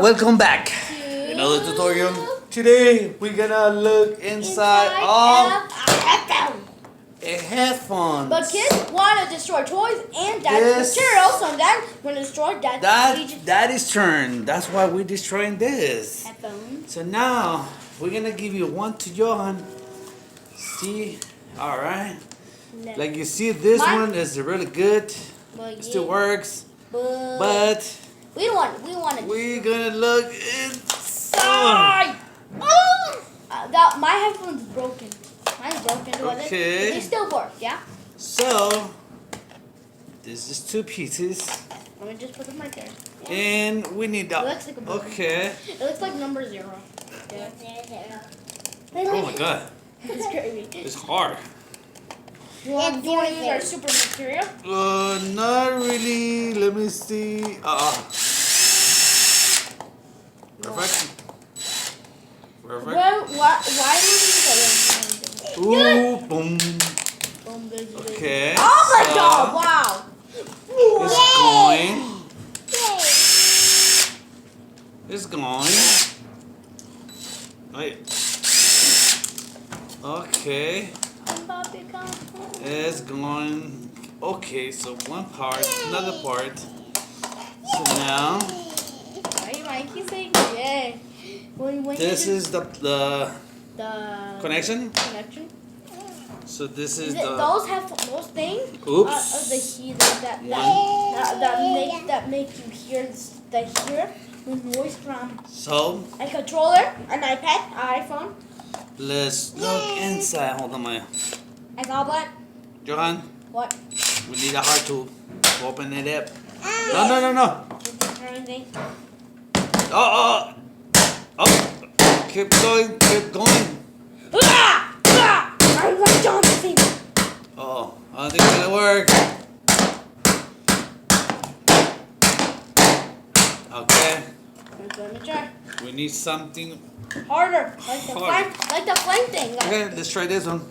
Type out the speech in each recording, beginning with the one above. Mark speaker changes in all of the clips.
Speaker 1: welcome back. Another tutorial. Today we're gonna look inside of a headphones.
Speaker 2: But kids want to destroy toys and dad's material, so then we're gonna destroy
Speaker 1: Daddy's turn. That's why we're destroying this.
Speaker 2: headphones.
Speaker 1: So now we're gonna give you one to Johan. See, all right.
Speaker 2: No.
Speaker 1: Like you see, this one is really good.
Speaker 2: Well,
Speaker 1: Still works,
Speaker 2: but we want it.
Speaker 1: we're gonna look
Speaker 2: inside. My headphones is broken. Mine's broken.
Speaker 1: Okay.
Speaker 2: But they still work, yeah.
Speaker 1: So this is two pieces,
Speaker 2: Let me just put them right there. Yeah.
Speaker 1: and we need that.
Speaker 2: It looks like a broken.
Speaker 1: Okay.
Speaker 2: It looks like number 0. Yeah.
Speaker 1: Oh my god,
Speaker 2: It's crazy.
Speaker 1: it's hard.
Speaker 2: You want to use our super material?
Speaker 1: Not really. Let me see. Perfect. Perfect.
Speaker 2: Well, why do we use it?
Speaker 1: Ooh, boom.
Speaker 2: Boom, baby.
Speaker 1: Okay.
Speaker 2: Oh my
Speaker 1: so
Speaker 2: god! Wow.
Speaker 1: It's going. Wait. Okay. It's going. Okay, so one part, another part. So now
Speaker 2: Why you keep saying yay? When
Speaker 1: this is the connection.
Speaker 2: connection.
Speaker 1: So this is
Speaker 2: those those things.
Speaker 1: Oops.
Speaker 2: That make you hear the noise from
Speaker 1: So
Speaker 2: a controller, an iPad, an iPhone.
Speaker 1: let's look inside. Hold on, Maya.
Speaker 2: I saw that.
Speaker 1: Johan,
Speaker 2: What?
Speaker 1: we need a hard tool to open it up. No. Oh. Keep going.
Speaker 2: I'm like Johnson.
Speaker 1: Oh, I don't think it's gonna work. Okay.
Speaker 2: Let me try.
Speaker 1: We need something
Speaker 2: Harder,
Speaker 1: harder.
Speaker 2: like the flame thing. Like.
Speaker 1: Okay, let's try this one.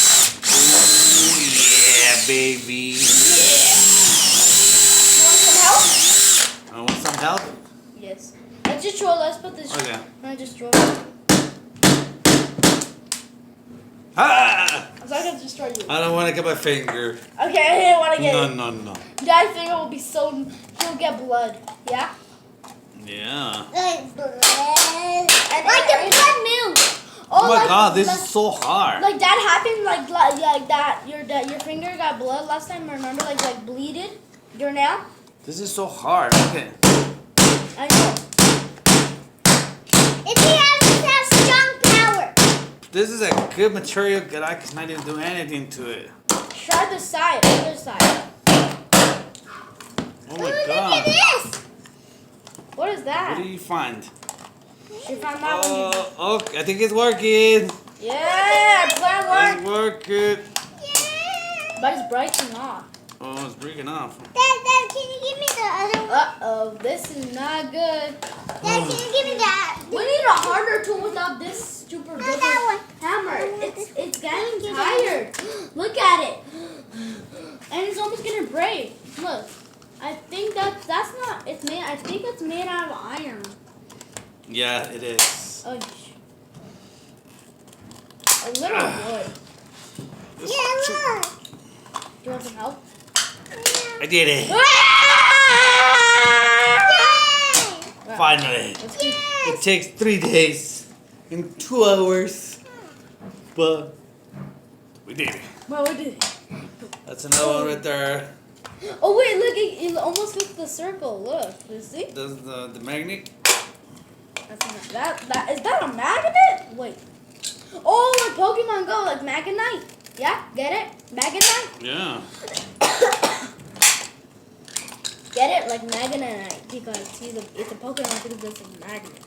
Speaker 1: Ooh, yeah, baby.
Speaker 2: Yeah. You want some help?
Speaker 1: I want some help.
Speaker 2: Yes. Let's put this.
Speaker 1: Okay.
Speaker 2: I just draw.
Speaker 1: Ah!
Speaker 2: I'm not gonna destroy you.
Speaker 1: I don't want to get my finger.
Speaker 2: Okay, I didn't want to get it.
Speaker 1: No.
Speaker 2: Dad's finger will be so. He'll get blood. Yeah?
Speaker 1: Yeah.
Speaker 2: Like the blood moves.
Speaker 1: Oh my god, this is so hard.
Speaker 2: Like that happened, like that. Your finger got blood last time. Remember, like bleeded your nail.
Speaker 1: This is so hard. Okay.
Speaker 2: I know.
Speaker 3: It has strong power.
Speaker 1: This is a good material that I cannot even do anything to it.
Speaker 2: Try the side, other side.
Speaker 1: Oh my
Speaker 3: Look
Speaker 1: god.
Speaker 3: at this.
Speaker 2: What is that?
Speaker 1: What do you find?
Speaker 2: She found that one.
Speaker 1: Okay, I think it's working.
Speaker 2: Yeah, plan
Speaker 1: It's
Speaker 2: work.
Speaker 1: working.
Speaker 3: Yeah.
Speaker 2: But it's breaking off.
Speaker 1: Oh, it's breaking off.
Speaker 3: Dad, can you give me the other one?
Speaker 2: Uh-oh, this is not good.
Speaker 3: Dad, can you give me that?
Speaker 2: We need a harder tool without this super
Speaker 3: Not
Speaker 2: good
Speaker 3: that one.
Speaker 2: hammer. It's getting tired. Look at it. And it's almost gonna break. Look. I think that's not it's made I think it's made out of iron.
Speaker 1: Yeah, it is.
Speaker 2: Oh, a little wood.
Speaker 3: Yeah, look.
Speaker 2: Do you want some help?
Speaker 1: I did it.
Speaker 3: Yay.
Speaker 1: Finally.
Speaker 2: Let's keep,
Speaker 1: It takes 3 days and 2 hours. But we did it.
Speaker 2: well, we did it.
Speaker 1: That's another one right there.
Speaker 2: Oh wait, look! It almost hits the circle. Look, you see?
Speaker 1: That's the magnet.
Speaker 2: That's that is that a magnet? Wait. Oh, like Pokemon Go, like Magnite. Yeah, get it? Magnite.
Speaker 1: Yeah.
Speaker 2: Get it? Like Magnite because it's a Pokemon because it's a magnet.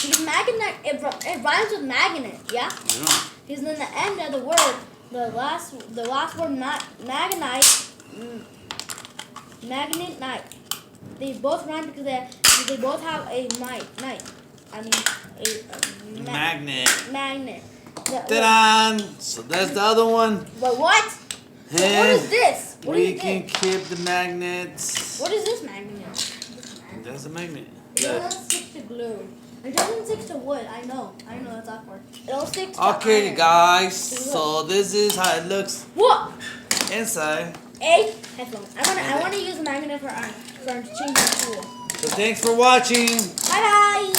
Speaker 2: He's magnet. It rhymes with magnet. Yeah.
Speaker 1: Yeah.
Speaker 2: Because in the end of the word, the last word Magnite. Magnet night. They both rhyme because they both have a night. I mean a
Speaker 1: Magnet.
Speaker 2: Magnet.
Speaker 1: Ta-da! So that's the other one.
Speaker 2: But what? So what is this? What
Speaker 1: we
Speaker 2: is
Speaker 1: can
Speaker 2: this?
Speaker 1: keep the magnets.
Speaker 2: What is this magnet?
Speaker 1: That's a magnet.
Speaker 2: It doesn't stick to glue. It doesn't stick to wood. I know that's awkward. It all sticks to
Speaker 1: Okay,
Speaker 2: iron.
Speaker 1: guys. So this is how it looks
Speaker 2: What?
Speaker 1: inside.
Speaker 2: A headphones. I wanna use a magnet for changing tool.
Speaker 1: So thanks for watching.
Speaker 2: Bye bye.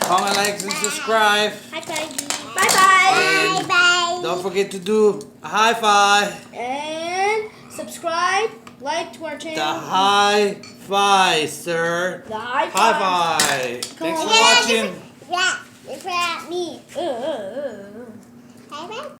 Speaker 1: Comment, like, and subscribe.
Speaker 2: Bye bye. Bye bye.
Speaker 1: And don't forget to do a high five.
Speaker 2: And subscribe, like to our channel.
Speaker 1: The high five, sir.
Speaker 2: The high
Speaker 1: High
Speaker 2: five.
Speaker 1: five. Thanks
Speaker 2: on.
Speaker 1: for watching.
Speaker 3: Yeah, it's for me.
Speaker 2: Uh.